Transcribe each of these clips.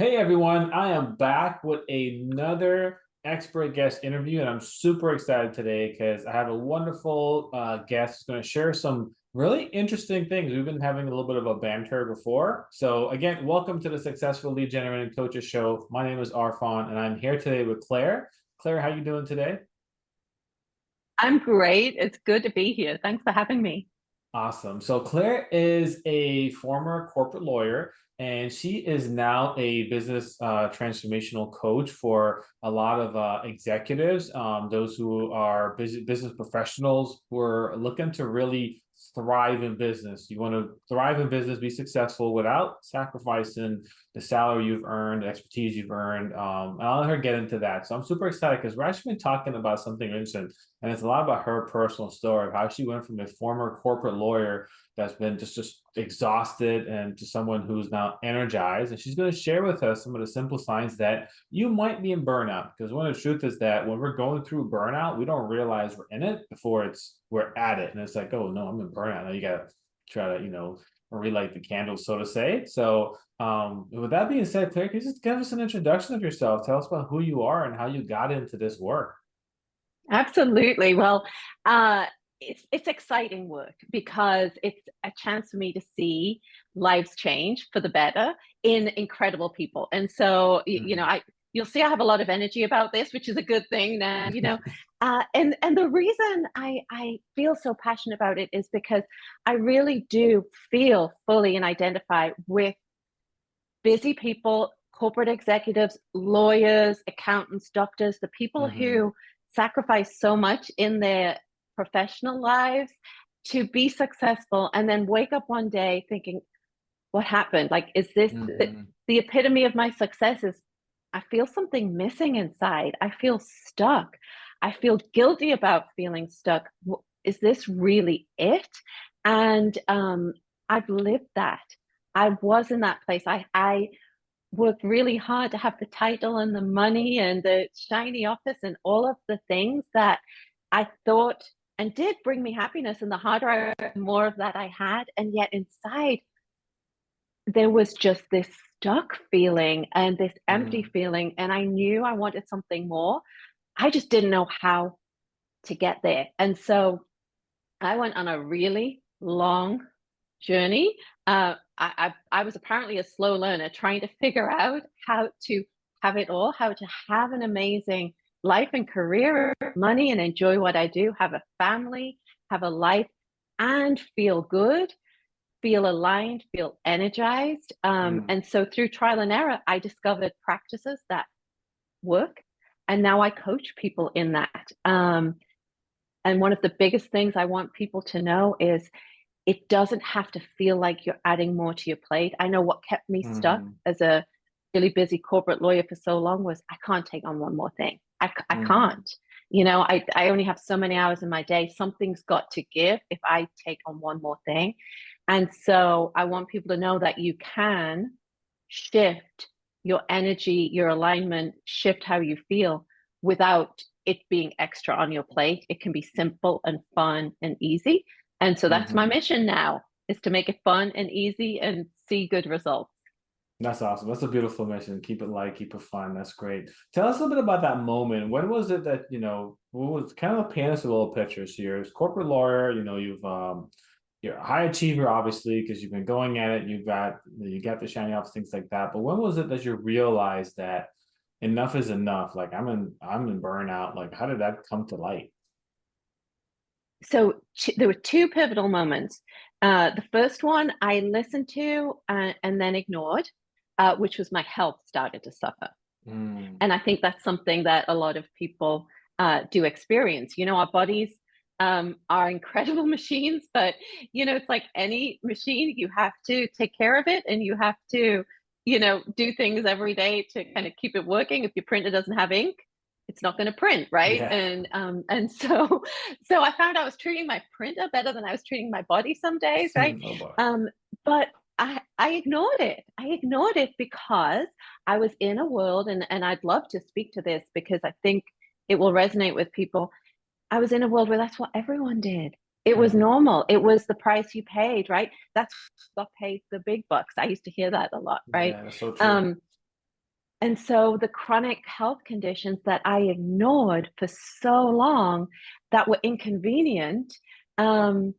Hey everyone, I am back with another expert guest interview, and I'm super excited today because I have a wonderful guest who's going to share some really interesting things. We've been having a little bit of a banter before. So, again, welcome to the Successful Lead Generating Coaches Show. My name is Arfan, and I'm here today with Claire. Claire, how you doing today? I'm great. It's good to be here. Thanks for having me. Awesome. So Claire is a former corporate lawyer, and she is now a business transformational coach for a lot of executives, those who are business professionals who are looking to really thrive in business. You want to thrive in business, be successful without sacrificing the salary you've earned, the expertise you've earned. And I'll let her get into that. So I'm super excited because we're actually been talking about something interesting, and it's a lot about her personal story of how she went from a former corporate lawyer that's been just exhausted and to someone who's now energized. And she's going to share with us some of the simple signs that you might be in burnout. Because one of the truth is that when we're going through burnout, we don't realize we're in it before we're at it. And it's like, oh no, I'm in burnout. Now you gotta try to, relight the candles, so to say. So with that being said, Claire, can you just give us an introduction of yourself? Tell us about who you are and how you got into this work. Absolutely. Well, uh, it's exciting work because it's a chance for me to see lives change for the better in incredible people. And so, Mm. you'll see I have a lot of energy about this, which is a good thing now, and the reason I feel so passionate about it is because I really do feel fully and identify with busy people, corporate executives, lawyers, accountants, doctors, the people Hmm. who sacrifice so much in their professional lives to be successful and then wake up one day thinking, what happened? Like, is this Hmm. the epitome of my success? Is I feel something missing inside. I feel stuck. I feel guilty about feeling stuck. Is this really it? And I've lived that. I was in that place. I worked really hard to have the title and the money and the shiny office and all of the things that I thought and did bring me happiness. And the harder I worked, the more of that I had. And yet inside, there was just this stuck feeling and this empty Hmm. feeling. And I knew I wanted something more. I just didn't know how to get there. And so I went on a really long journey. I was apparently a slow learner trying to figure out how to have it all, how to have an amazing life and career, money, and enjoy what I do, have a family, have a life, and feel good, feel aligned, feel energized. Hmm. And so through trial and error, I discovered practices that work. And now I coach people in that. And one of the biggest things I want people to know is it doesn't have to feel like you're adding more to your plate. I know what kept me stuck Hmm. as a really busy corporate lawyer for so long was I can't take on one more thing. I Hmm. can't. I only have so many hours in my day. Something's got to give if I take on one more thing. And so I want people to know that you can shift your energy, your alignment, shift how you feel without it being extra on your plate. It can be simple and fun and easy. And so that's my Hmm. mission now is to make it fun and easy and see good results. That's awesome. That's a beautiful mission. Keep it light, keep it fun. That's great. Tell us a little bit about that moment. When was it that, what was kind of paint us a little picture? So you're a corporate lawyer, you're a high achiever, obviously, because you've been going at it, you got the shiny offs, things like that. But when was it that you realized that enough is enough? Like I'm in burnout. Like how did that come to light? So there were two pivotal moments. The first one I listened to and then ignored, which was my health started to suffer. Mm. And I think that's something that a lot of people do experience. Our bodies are incredible machines, but it's like any machine, you have to take care of it and you have to, do things every day to kind of keep it working. If your printer doesn't have ink, it's not going to print, right? Yeah. And so I found I was treating my printer better than I was treating my body some days, right? Oh boy. But I ignored it. I ignored it because I was in a world, and I'd love to speak to this because I think it will resonate with people. I was in a world where that's what everyone did. It was Hmm. normal. It was the price you paid, right? That's what paid the big bucks. I used to hear that a lot, right? Yeah, that's so true. Um, And so the chronic health conditions that I ignored for so long that were inconvenient, um,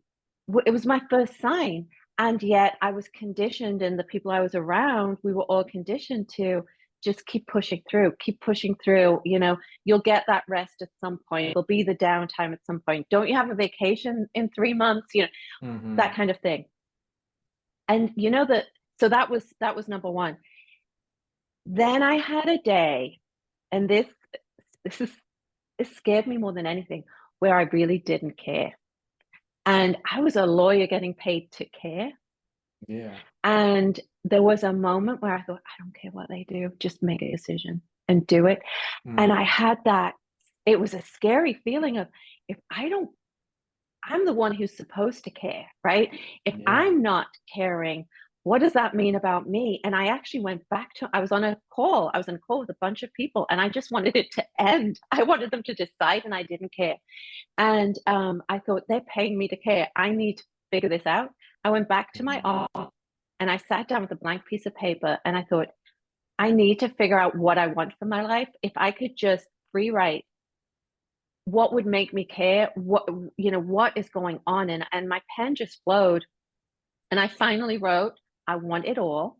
it was my first sign. And yet I was conditioned, and the people I was around, we were all conditioned to just keep pushing through. You'll get that rest at some point. There'll be the downtime at some point. Don't you have a vacation in 3 months? That Mm-hmm. kind of thing. And so that was number one. Then I had a day, and this is this scared me more than anything, where I really didn't care. And I was a lawyer getting paid to care. Yeah. And there was a moment where I thought, I don't care what they do, just make a decision and do it. And I Mm. had that, it was a scary feeling of, if I don't, I'm the one who's supposed to care, right? If Yeah. I'm not caring, what does that mean about me? And I actually went back to, I was on a call. I was on a call with a bunch of people, and I just wanted it to end. I wanted them to decide, and I didn't care. And I thought, they're paying me to care. I need to figure this out. I went back to my Mm. office and I sat down with a blank piece of paper, and I thought, I need to figure out what I want for my life. If I could just rewrite what would make me care, what is going on, and my pen just flowed, and I finally wrote, I want it all.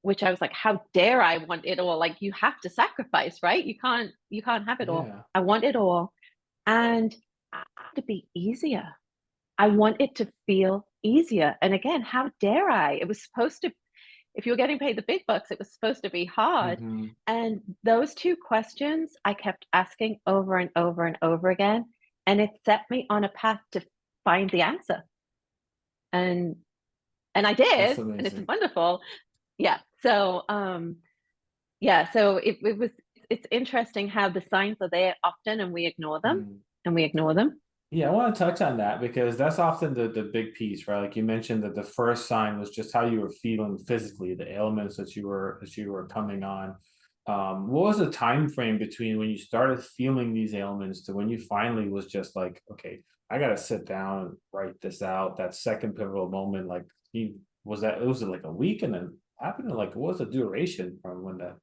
Which I was like, how dare I want it all? Like, you have to sacrifice, right? You can't have it all. Yeah. I want it all, and I want it to be easier. I want it to feel easier. And again, how dare I? It was supposed to, if you were getting paid the big bucks, it was supposed to be hard. Mm-hmm. And those two questions I kept asking over and over and over again. And it set me on a path to find the answer. And I That's did, and it's amazing. wonderful. Yeah. So yeah, so it's interesting how the signs are there often, and we ignore them, Mm. and we ignore them. Yeah, I want to touch on that because that's often the big piece, right? Like you mentioned that the first sign was just how you were feeling physically, the ailments that you were coming on. What was the time frame between when you started feeling these ailments to when you finally was just like, okay, I gotta sit down and write this out? That second pivotal moment, like you was it like a week and then happened? Like what was the duration from when that?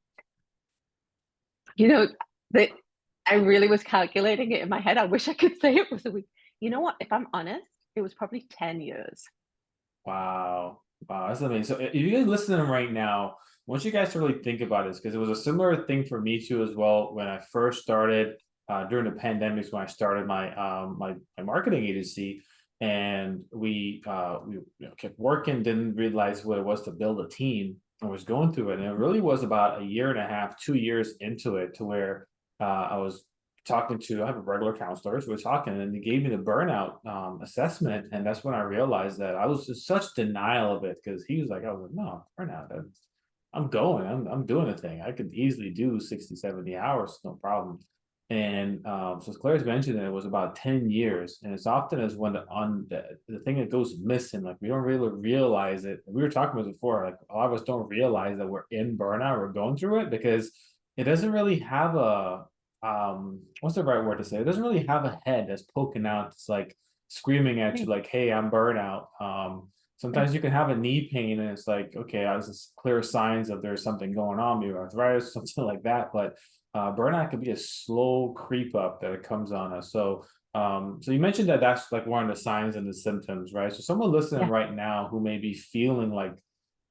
You know, that I really was calculating it in my head. I wish I could say it was a week. You know what? If I'm honest, it was probably 10 years. Wow. Wow, that's amazing. So if you guys listening right now, I want you guys to really think about this because it was a similar thing for me too as well when I first started during the pandemics when I started my marketing agency and we kept working, didn't realize what it was to build a team. I was going through it, and it really was about a year and a half, 2 years into it to where I was talking to I have a regular counselor, so we're talking, and he gave me the burnout assessment, and that's when I realized that I was in such denial of it because he was like, I was like, no, burnout. I'm going, I'm doing a thing. I could easily do 60, 70 hours, no problem. And so as Claire's mentioned, it was about 10 years. And it's often as when the thing that goes missing, like we don't really realize it. We were talking about it before, like a lot of us don't realize that we're in burnout, we're going through it because it doesn't really have a what's the right word to say? It doesn't really have a head that's poking out. It's like screaming at you, Right. like, "Hey, I'm burnout." Right. Sometimes you can have a knee pain, and it's like, okay, this is clear signs of there's something going on, maybe arthritis, something like that. But burnout could be a slow creep up that it comes on us. So you mentioned that that's like one of the signs and the symptoms, right? So someone listening Yeah. right now who may be feeling like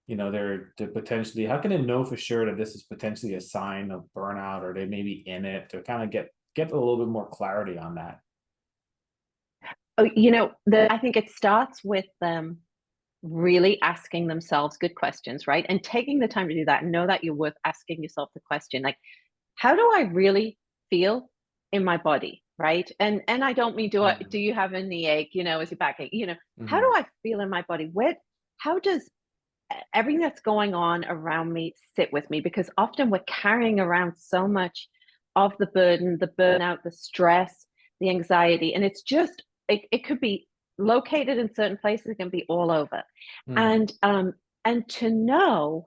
they're potentially, how can they know for sure that this is potentially a sign of burnout or they may be in it to kind of get a little bit more clarity on that? Oh, I think it starts with them really asking themselves good questions, right? And taking the time to do that and know that you're worth asking yourself the question, like, how do I really feel in my body, right? And I don't mean, do Mm-hmm. you have a knee ache, is your back ache, how do Mm-hmm. I feel in my body? How does everything that's going on around me sit with me? Because often we're carrying around so much of the burden, the burnout, the stress, the anxiety, and it could be located in certain places, it can be all over. Mm-hmm. And to know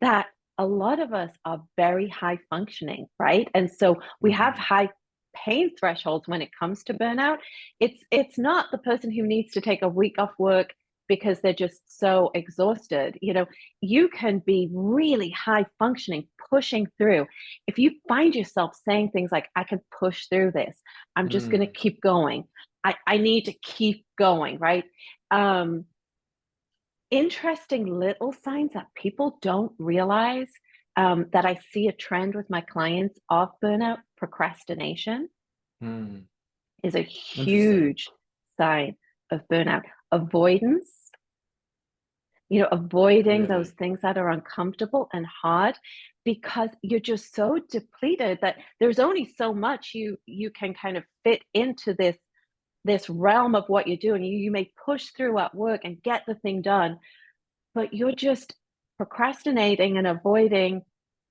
that a lot of us are very high functioning, right? And so we have Mm-hmm. high pain thresholds when it comes to burnout. It's not the person who needs to take a week off work because they're just so exhausted. You can be really high functioning, pushing through. If you find yourself saying things like, I can push through this, I'm just going to Mm, keep going. I need to keep going, right? Um, Interesting little signs that people don't realize, that I see a trend with my clients of burnout, procrastination mm. is a Interesting. huge sign of burnout. Avoidance, avoiding those Really. things that are uncomfortable and hard because you're just so depleted that there's only so much you can kind of fit into this realm of what you're doing. You may push through at work and get the thing done, but you're just procrastinating and avoiding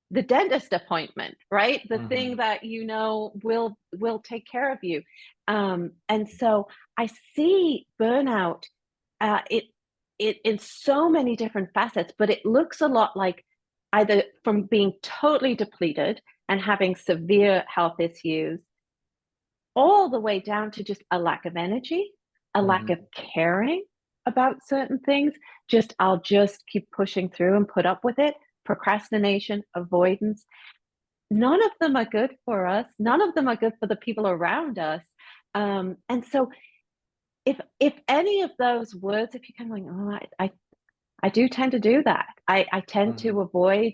the dentist appointment, right? The thing Hmm. that will take care of you. And so I see burnout, it in so many different facets, but it looks a lot like either from being totally depleted and having severe health issues, all the way down to just a lack of energy, a lack of Hmm. caring about certain things. Just, I'll just keep pushing through and put up with it. Procrastination, avoidance. None of them are good for us. None of them are good for the people around us. And so, if any of those words, if you're kind of like, oh, I do tend to do that. I tend to Hmm. avoid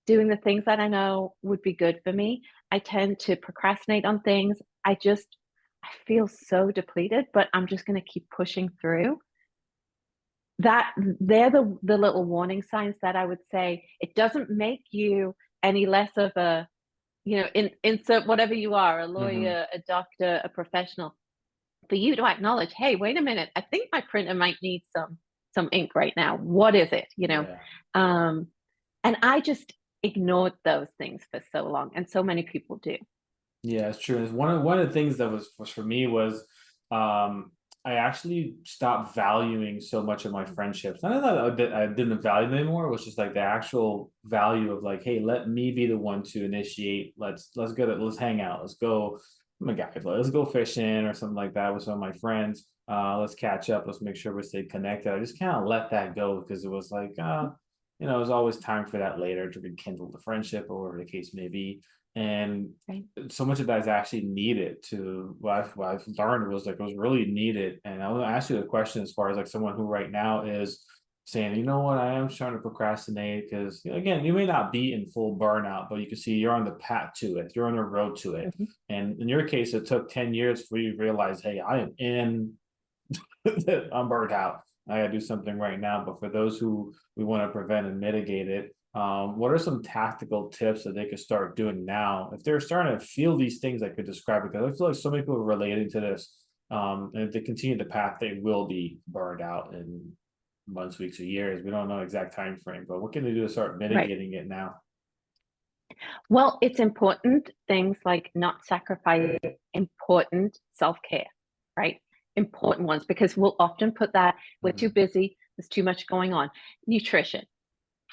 doing the things that I know would be good for me. I tend to procrastinate on things. I feel so depleted, but I'm just going to keep pushing through. That they're the little warning signs that I would say it doesn't make you any less of a, insert whatever you are, a Hmm. lawyer, a doctor, a professional, for you to acknowledge, hey, wait a minute, I think my printer might need some ink right now. What is it? Yeah. Um, and I just ignored those things for so long, and so many people do. Yeah, it's true. It's one of the things that was for me was um I actually stopped valuing so much of my friendships. Not that I didn't value them anymore. It was just like the actual value of like, hey, let me be the one to initiate. Let's go let's hang out. Let's go. Oh my God, let's go fishing or something like that with some of my friends. Let's catch up. Let's make sure we stay connected. I just kind of let that go because it was like, there's always time for that later to rekindle the friendship or whatever the case may be. And Right. so much of that is actually needed to what I've learned was like it was really needed. And I want to ask you a question as far as like someone who right now is saying, you know what, I am trying to procrastinate because again, you may not be in full burnout, but you can see you're on the path to it, you're on the road to it. Mhm. And in your case, it took 10 years for you to realize, hey, I am in I'm burnt out. I gotta do something right now. But for those who we want to prevent and mitigate it, what are some tactical tips that they could start doing now if they're starting to feel these things I could describe? Because I feel like so many people are relating to this. And if they continue the path, they will be burned out in months, weeks, or years. We don't know exact time frame, but what can they do to start Right. mitigating it now? Well, it's important things like not sacrifice important self-care, right? Important ones, because we'll often put that, we're too Mm-hmm. busy, there's too much going on. Nutrition,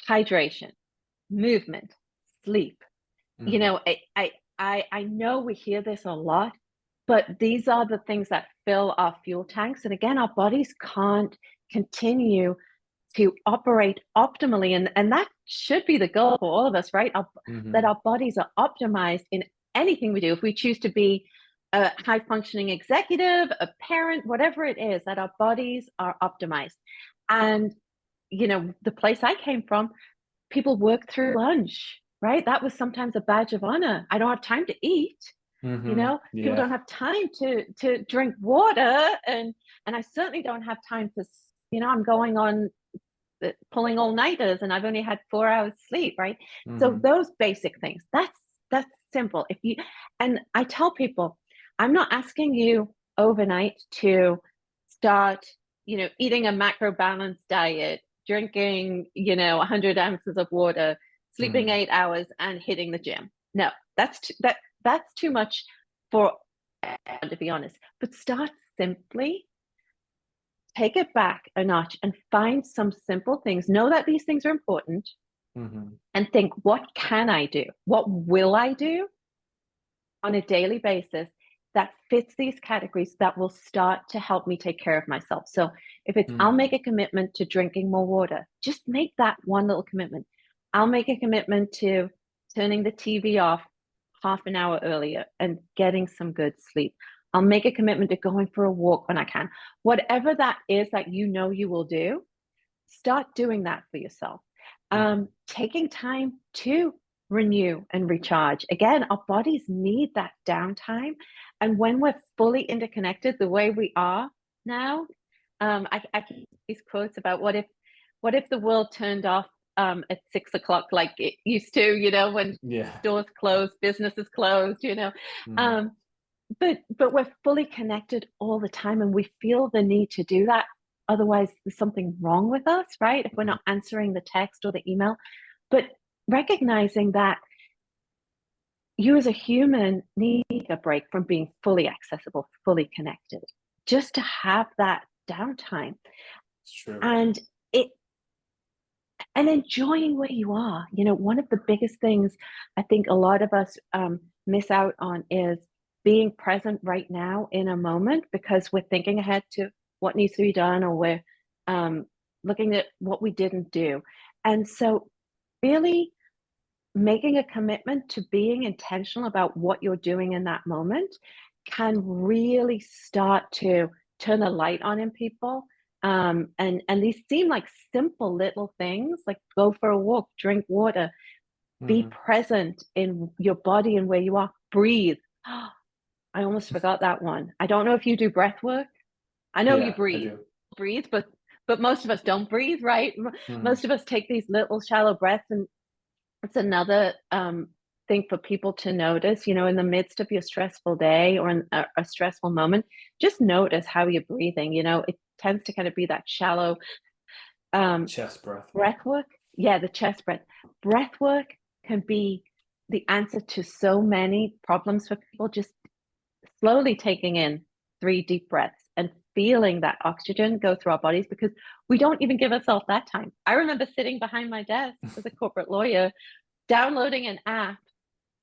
hydration, movement, sleep. Mm-hmm. I know we hear this a lot, but these are the things that fill our fuel tanks. And again, our bodies can't continue to operate optimally. And that should be the goal for all of us, right? That Mm-hmm. our bodies are optimized in anything we do. If we choose to be a high functioning executive, a parent, whatever it is, that our bodies are optimized. And, the place I came from, people work through lunch, right? That was sometimes a badge of honor. I don't have time to eat. Mm-hmm. People Yeah. don't have time to drink water, and I certainly don't have time to, I'm going on pulling all nighters, and I've only had 4 hours sleep, right? So Mm-hmm. those basic things. That's simple. If you And I tell people, I'm not asking you overnight to start, eating a macro balanced diet, drinking, 100 ounces of water, sleeping Mm-hmm. 8 hours, and hitting the gym. No, that's too much for everyone, to be honest. But start simply, take it back a notch, and find some simple things. Know that these things are important, Mm-hmm. and think, what can I do? What will I do on a daily basis that fits these categories that will start to help me take care of myself? So If it's, I'll Mm, make a commitment to drinking more water, just make that one little commitment. I'll make a commitment to turning the TV off half an hour earlier and getting some good sleep. I'll make a commitment to going for a walk when I can. Whatever that is that you know you will do, start doing that for yourself. mhm, Taking time to renew and recharge. Again, our bodies need that downtime. And when we're fully interconnected the way we are now, I keep these quotes about what if the world turned off at 6 o'clock like it used to, when yeah. stores closed, businesses closed. Mhm, Um, but we're fully connected all the time, and we feel the need to do that. Otherwise, there's something wrong with us, right? If we're mhm, not answering the text or the email. But recognizing that you as a human need a break from being fully accessible, fully connected, just to have that downtime. it's true. And it and enjoying where you are. One of the biggest things I think a lot of us miss out on is being present right now in a moment, because we're thinking ahead to what needs to be done, or we're um, looking at what we didn't do. And so, really making a commitment to being intentional about what you're doing in that moment can really start to turn a light on in people. And these seem like simple little things, like go for a walk, drink water, be Mhm. present in your body and where you are, breathe. I almost forgot that one. I don't know if you do breath work. I know you Yeah, I breathe, do. but most of us don't breathe, right? Mhm, Most of us take these little shallow breaths, and it's another thing for people to notice, in the midst of your stressful day or in a stressful moment, just notice how you're breathing. It tends to kind of be that shallow um, chest breath. breath work. Yeah, the chest breath. Breath work can be the answer to so many problems for people. Just slowly taking in 3 deep breaths and feeling that oxygen go through our bodies, because we don't even give ourselves that time. I remember sitting behind my desk as a corporate lawyer, downloading an app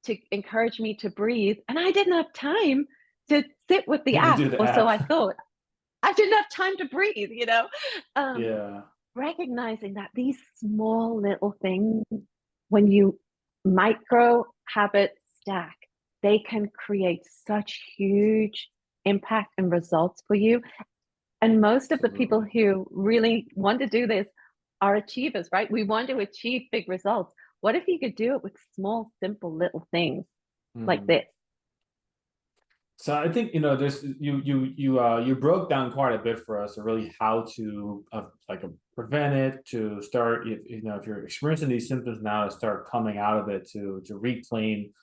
to encourage me to breathe. And I didn't have time to sit with the To app, do the or so I app. thought. I didn't have time to breathe. Um, Yeah. Recognizing that these small little things, when you micro habits stack, they can create such huge impact and results for you. And most of the people Absolutely. who really want to do this are achievers, right? We want to achieve big results. What if you could do it with small, simple little things like Mhm. this? So I think there's you broke down quite a bit for us of really how to prevent it, to start if you're experiencing these symptoms now, to start coming out of it, to reclaim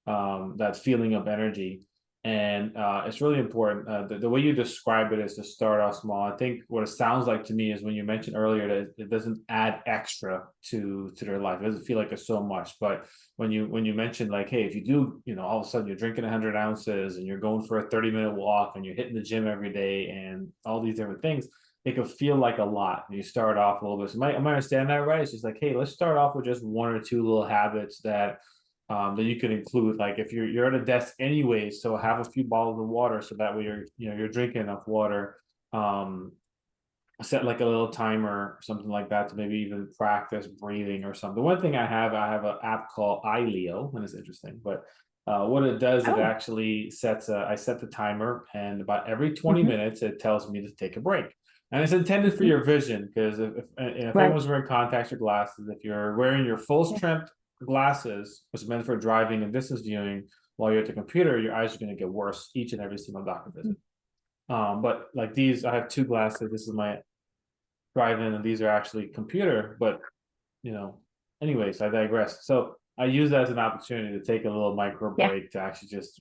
that feeling of energy. And it's really important. The way you describe it is to start off small. I think what it sounds like to me is when you mentioned earlier that it doesn't add extra to their life. It doesn't feel like it's so much. But when you mentioned like, hey, if you do, all of a sudden you're drinking 100 ounces and you're going for a 30-minute walk and you're hitting the gym every day and all these different things, it could feel like a lot. You start off a little bit. So am I understand that right? It's just like, hey, let's start off with just one or two little habits that you could include, like if you're at a desk anyway, so have a few bottles of water, so that way you're drinking enough water. um Set like a little timer or something like that to maybe even practice breathing or something. One thing I have an app called iLeo, and it's interesting, but what it does, it Oh, actually I set the timer, and about every 20 hmm minutes it tells me to take a break. And it's intended for hmm your vision, because if right. anyone's wearing contacts or glasses, if you're wearing your full Yeah. strength glasses, which is meant for driving and distance viewing while you're at the computer, your eyes are going to get worse each and every single doctor visit. But like these, I have two glasses. This is my drive-in, and these are actually computer. But you know, anyways, I digress. So I use that as an opportunity to take a little micro Yeah. break to actually just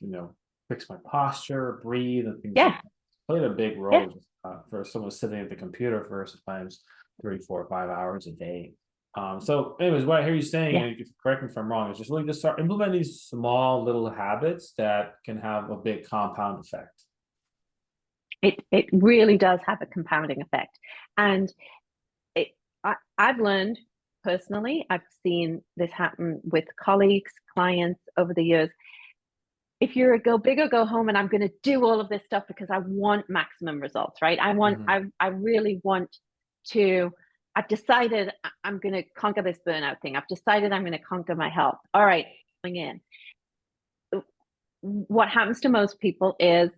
fix my posture, breathe, and things like Yeah. that. Played a big Yeah. role for someone sitting at the computer for sometimes 3, 4, 5 hours a day. So, anyways, what I hear you saying, Yeah. and you can correct me if I'm wrong, is just really just start implementing these small little habits that can have a big compound effect. It really does have a compounding effect. And it I've learned personally, I've seen this happen with colleagues, clients over the years. if you're a go big or go home and I'm going to do all of this stuff because I want maximum results, right? I really want to, I've decided I'm going to conquer this burnout thing. I've decided I'm going to conquer my health. All right, going in. What happens to most people is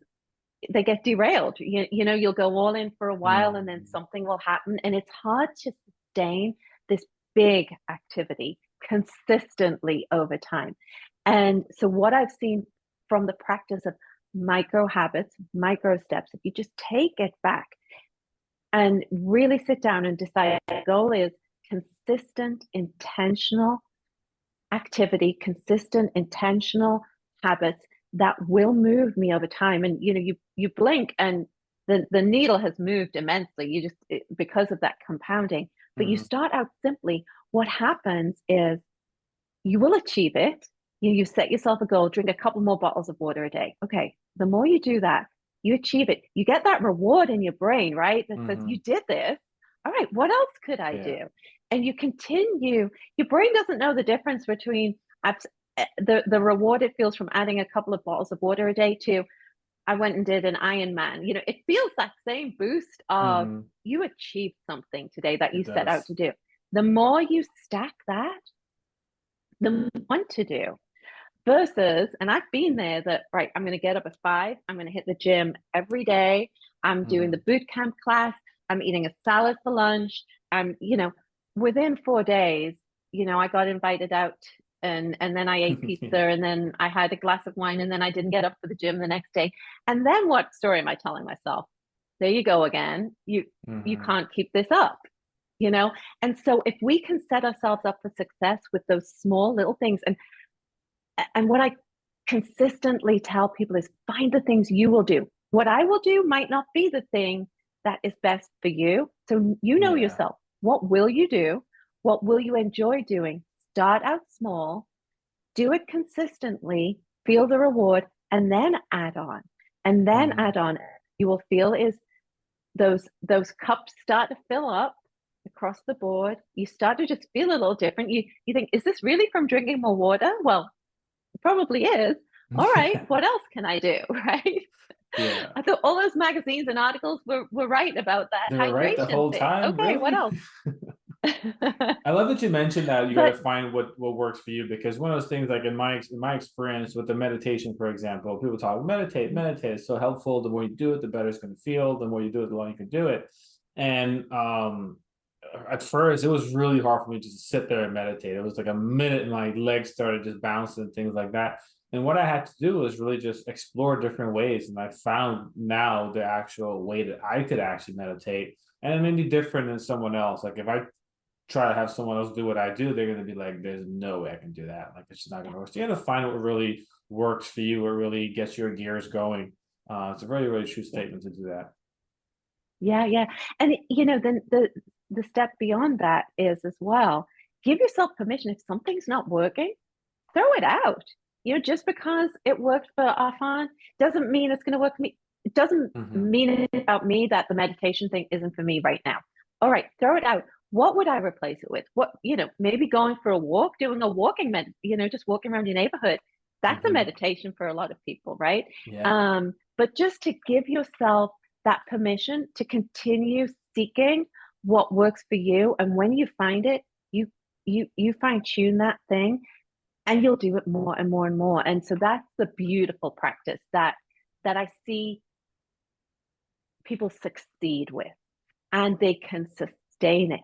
they get derailed. You know, you'll go all in for a while and then Mhm. something will happen. And it's hard to sustain this big activity consistently over time. And so, what I've seen from the practice of micro habits, micro steps, if you just take it back and really sit down and decide the goal is consistent, intentional activity, consistent, intentional habits that will move me over time. And you know, you blink and the needle has moved immensely. You just because of that compounding. But you Mhm. start out simply. What happens is you will achieve it. You set yourself a goal, drink a couple more bottles of water a day. Okay. The more you do that, you achieve it. You get that reward in your brain, right? That says, you Mhm. did this. All right. What else could I Yeah. do? And you continue. Your brain doesn't know the difference between the reward it feels from adding a couple of bottles of water a day to I went and did an Ironman. You know, it feels that same boost of Mhm. you achieved something today that It you set out does. to do. The more you stack that, the more you want to do. Versus, and I've been there that, right, I'm going to get up at 5. I'm going to hit the gym every day. I'm doing the Mhm. boot camp class. I'm eating a salad for lunch. You know, within 4 days, you know, I got invited out and then I ate pizza Yeah. and then I had a glass of wine and then I didn't get up for the gym the next day. And then what story am I telling myself? There you go again. You Mhm. can't keep this up, you know? And so if we can set ourselves up for success with those small little things and what I consistently tell people is find the things you will do. What I will do might not be the thing that is best for you. So you know Yeah. yourself. What will you do? What will you enjoy doing? Start out small, do it consistently, feel the reward, and then add on. And then Mhm. add on. You will feel is those cups start to fill up across the board. You start to just feel a little different. You think, is this really from drinking more water? Well, probably is. All right, what else can I do? Right? Yeah. I thought all those magazines and articles were right about that They were right the hydration whole thing. time, Okay, what really? else? I love that you mentioned that you got But to find what works for you, because one of those things, like in my experience with the meditation, for example, people talk meditate. It's so helpful. The more you do it, the better it's going to feel. The more you do it, the longer you can do it. And at first, it was really hard for me just to sit there and meditate. It was like a minute, and my legs started just bouncing and things like that. And what I had to do was really just explore different ways, and I found now the actual way that I could actually meditate, and it may be different than someone else. Like if I try to have someone else do what I do, they're going to be like, there's no way I can do that. Like, it's just not going to work. So you got to find what really works for you, what really gets your gears going. It's a very, really true yeah, statement to do that. yeah. And you know, then the step beyond that is as well, give yourself permission if something's not working, throw it out. You know, just because it worked for Arfan doesn't mean it's going to work for me. It doesn't Mm-hmm. mean anything about me that the meditation thing isn't for me right now. All right, throw it out. What would I replace it with? What, you know, maybe going for a walk, doing a walking you know, just walking around your neighborhood. That's a Mm-hmm. meditation for a lot of people, right? Yeah. But just to give yourself that permission to continue seeking what works for you, and when you find it, you fine tune that thing and you'll do it more and more and more. And so that's the beautiful practice that I see people succeed with, and they can sustain it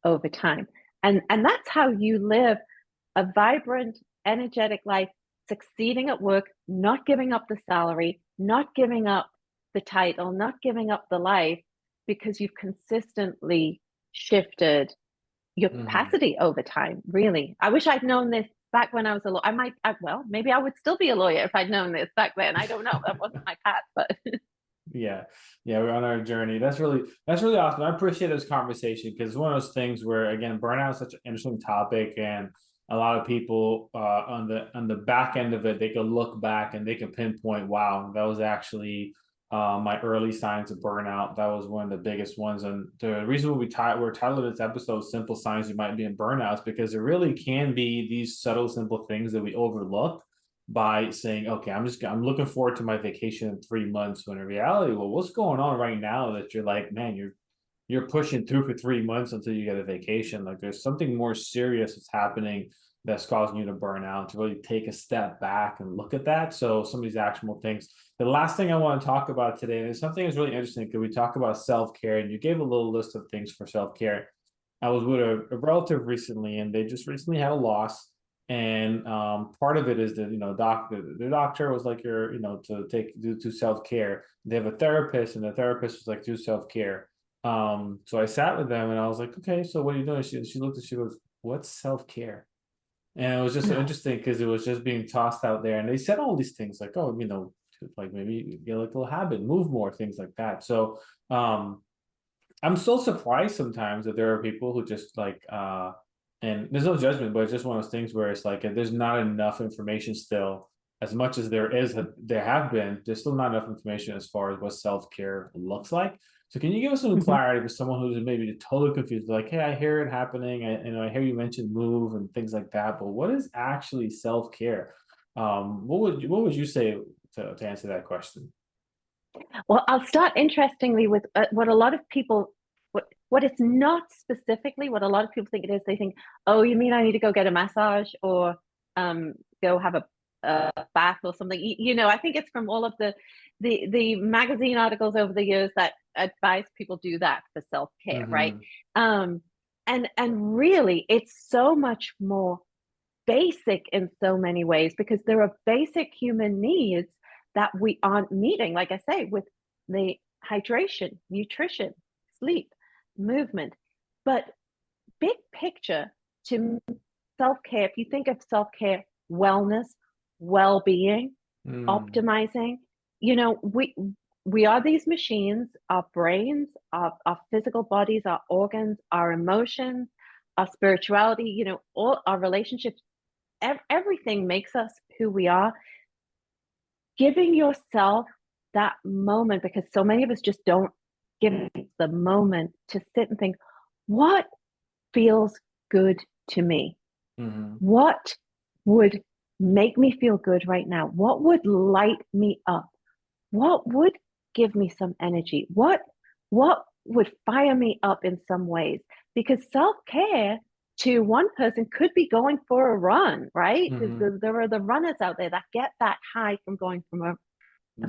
over time. And that's how you live a vibrant, energetic life, succeeding at work, not giving up the salary, not giving up the title, not giving up the life, because you've consistently shifted your Mm-hmm. capacity over time, really. I wish I'd known this back when I was a lawyer. Well, maybe I would still be a lawyer if I'd known this back then. I don't know. That wasn't my path, but Yeah. Yeah. We're on our journey. That's really awesome. I appreciate this conversation, because it's one of those things where, again, burnout is such an interesting topic, and a lot of people on the back end of it, they can look back and they can pinpoint, wow, that was actually my early signs of burnout. That was one of the biggest ones. And the reason we're titled this episode "Simple Signs You Might Be in Burnout" is because it really can be these subtle, simple things that we overlook by saying, okay, I'm looking forward to my vacation in 3 months, when in reality, well, what's going on right now that you're like, man, you're pushing through for 3 months until you get a vacation. Like there's something more serious that's happening that's causing you to burn out, to really take a step back and look at that. So some of these actionable things. The last thing I want to talk about today, and something that's really interesting because we talk about self-care, and you gave a little list of things for self-care. I was with a relative recently, and they just recently had a loss. And part of it is that, the doctor was like, you're, to do self-care. They have a therapist, and the therapist was like, do self-care. So I sat with them and I was like, okay, so what are you doing? She looked and she goes, what's self-care? And it was just so interesting because it was just being tossed out there. And they said all these things like, oh, like maybe get like a little habit, move more, things like that. So I'm still surprised sometimes that there are people who just like and there's no judgment, but it's just one of those things where it's like there's not enough information still. As much as there have been, there's still not enough information as far as what self-care looks like. So can you give us some Mhm. clarity for someone who's maybe totally confused? Like, hey, I hear it happening. I hear you mention move and things like that, but what is actually self-care? What would you say to answer that question? Well, I'll start interestingly with what a lot of people, what it's not specifically, what a lot of people think it is. They think, oh, you mean I need to go get a massage or go have a bath or something. I think it's from all of the magazine articles over the years that advise people do that for self-care, right? Mm-hmm. Um, and really, it's so much more basic in so many ways because there are basic human needs that we aren't meeting, like I say, with the hydration, nutrition, sleep, movement. But big picture to self care, if you think of self care, wellness, well being, Mm. optimizing, we are these machines, our brains, our physical bodies, our organs, our emotions, our spirituality, all our relationships, everything makes us who we are. Giving yourself that moment, because so many of us just don't give the moment to sit and think, what feels good to me? Mm-hmm. What would make me feel good right now? What would light me up? What would give me some energy? What would fire me up in some ways? Because self-care to one person could be going for a run, right? Mm-hmm. There are the runners out there that get that high from going from a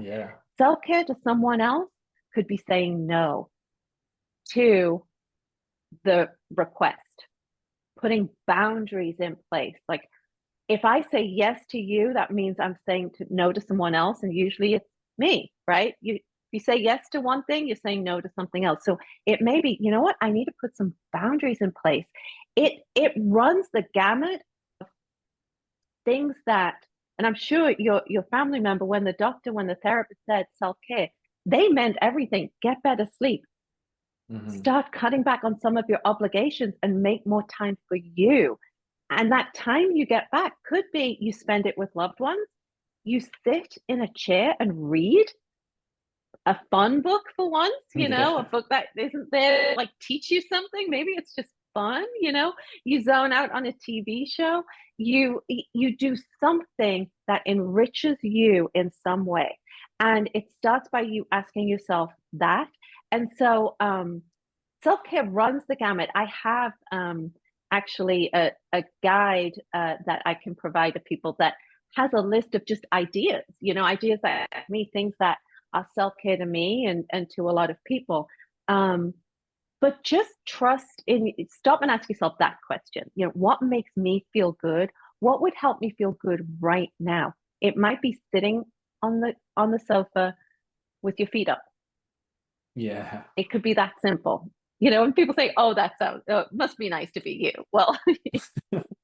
Yeah. self-care to someone else could be saying no to the request, putting boundaries in place. Like if I say yes to you, that means I'm saying no to someone else, and usually it's me, right? You say yes to one thing, you're saying no to something else. So it may be, you know what? I need to put some boundaries in place. It runs the gamut of things that, and I'm sure your family member, when the therapist said self care, they meant everything. Get better sleep, Mm-hmm. start cutting back on some of your obligations and make more time for you. And that time you get back could be you spend it with loved ones, you sit in a chair and read a fun book for once, a Yeah. book that isn't there like teach you something. Maybe it's just fun, you zone out on a TV show, you do something that enriches you in some way. And it starts by you asking yourself that. And so self-care runs the gamut. I have actually a guide that I can provide to people that has a list of just ideas, ideas that me, things that are self-care to me and to a lot of people. But just trust in, stop and ask yourself that question. What makes me feel good? What would help me feel good right now? It might be sitting on the sofa with your feet up. Yeah. It could be that simple. And people say, "Oh, that sounds must be nice to be you." Well,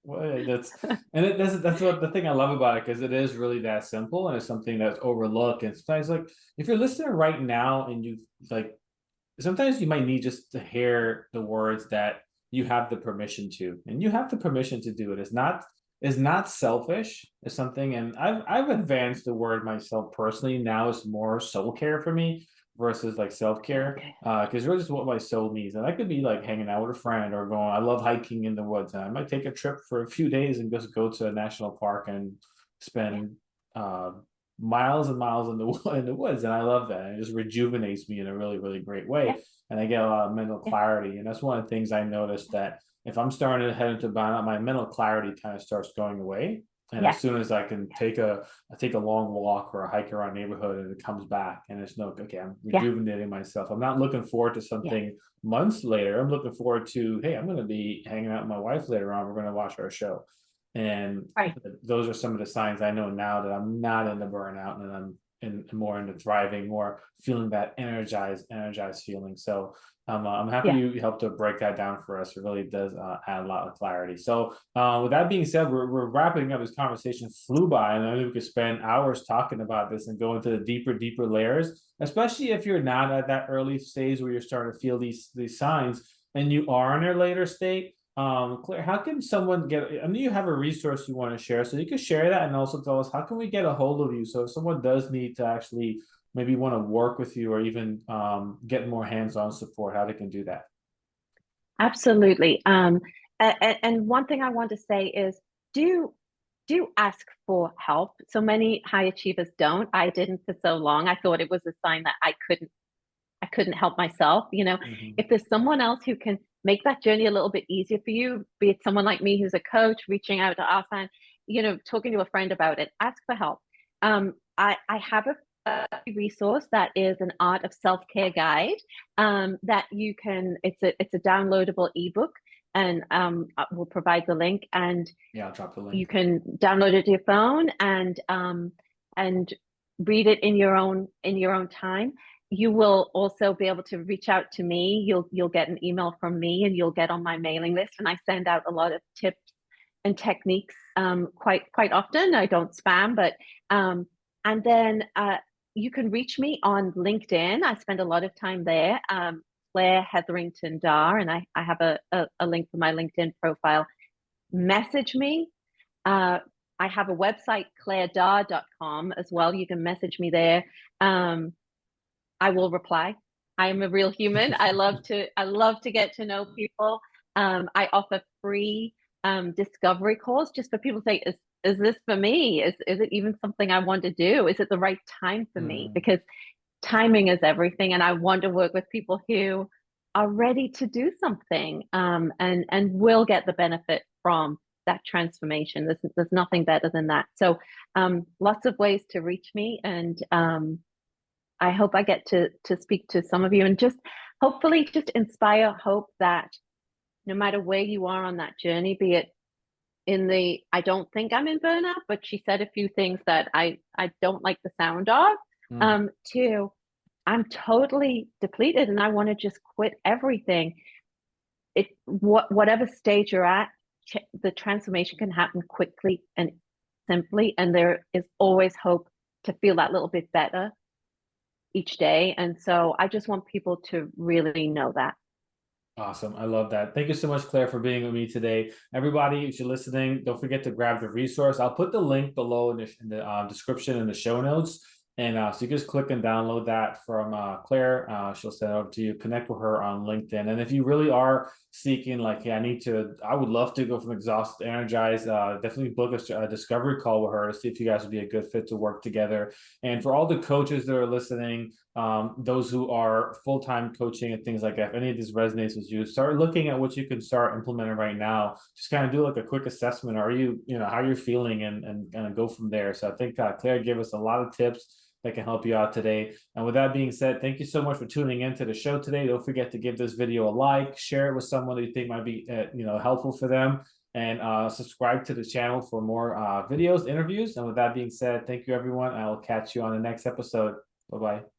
Well, that's what the thing I love about it, because it is really that simple, and it's something that's overlooked. And sometimes, like, if you're listening right now and you like, sometimes you might need just to hear the words that you have the permission to, and you have the permission to do it. It's not selfish. It's something, and I've advanced the word myself personally. Now it's more soul care for me versus like self care, okay. because really just what my soul needs. And I could be like hanging out with a friend or going. I love hiking in the woods, and I might take a trip for a few days and just go to a national park and Yeah. spend miles and miles in the in the woods, and I love that. And it just rejuvenates me in a really really great way, Yeah. and I get a lot of mental Yeah. clarity. And that's one of the things I noticed, that if I'm starting to head into burnout, my mental clarity kind of starts going away. And as Yeah. soon as I can take a long walk or a hike around neighborhood, and it comes back, and it's no, okay, I'm Yeah. rejuvenating myself. I'm not looking forward to Yeah. something months later. I'm looking forward to, hey, I'm going to be hanging out with my wife later on. We're going to watch our show. And Right. those are some of the signs I know now that I'm not in the burnout, and I'm more into thriving, more feeling that energized feeling. So I'm happy Yeah. you helped to break that down for us. It really does add a lot of clarity. So with that being said, we're wrapping up. This conversation flew by, and I know we could spend hours talking about this and go into the deeper layers, especially if you're not at that early stage where you're starting to feel these signs, and you are in a later state. Claire, how can someone get? I know you have a resource you want to share, so you can share that, and also tell us how can we get a hold of you. So if someone does need to actually maybe want to work with you, or even get more hands-on support, how they can do that. Absolutely. And one thing I want to say is do do ask for help. So many high achievers don't. I didn't for so long. I thought it was a sign that I couldn't help myself. Mm-hmm. If there's someone else who can make that journey a little bit easier for you, be it someone like me who's a coach, reaching out to Asan, talking to a friend about it, ask for help. I have a resource that is an art of self-care guide that you can, it's a downloadable ebook, and we'll provide the link, and Yeah, I'll drop the link. you can download it to your phone and read it in your own time. You will also be able to reach out to me. You'll get an email from me, and you'll get on my mailing list. And I send out a lot of tips and techniques quite often. I don't spam, but and then you can reach me on LinkedIn. I spend a lot of time there. Claire Hetherington Darr, and I have a link for my LinkedIn profile. Message me. uh, I have a website, clairedarr.com, as well. You can message me there. Um, I will reply. I am a real human. I love to get to know people. I offer free discovery calls just for people to say, is this for me? Is it even something I want to do? Is it the right time for me? Mm. Because timing is everything, and I want to work with people who are ready to do something, and will get the benefit from that transformation. There's nothing better than that. So lots of ways to reach me, and I hope I get to speak to some of you, and just hopefully just inspire hope that no matter where you are on that journey, be it in the I don't think I'm in burnout, but she said a few things that I don't like the sound of, Mm. to I'm totally depleted and I want to just quit everything. Whatever stage you're at, the transformation can happen quickly and simply, and there is always hope to feel that little bit better each day. And so I just want people to really know that. Awesome. I love that. Thank you so much, Claire, for being with me today. Everybody, if you're listening, don't forget to grab the resource. I'll put the link below in the description and the show notes. And so you just click and download that from Claire. She'll send it over to you. Connect with her on LinkedIn. And if you really are seeking, like, hey, I would love to go from exhausted to energized, definitely book a discovery call with her to see if you guys would be a good fit to work together. And for all the coaches that are listening, those who are full-time coaching and things like that, if any of this resonates with you, start looking at what you can start implementing right now. Just kind of do like a quick assessment. Are you, how you're feeling, and kind of go from there. So I think Claire gave us a lot of tips that can help you out today. And with that being said, thank you so much for tuning into the show today. Don't forget to give this video a like, share it with someone that you think might be, helpful for them, and subscribe to the channel for more videos, interviews. And with that being said, thank you, everyone. I will catch you on the next episode. Bye-bye.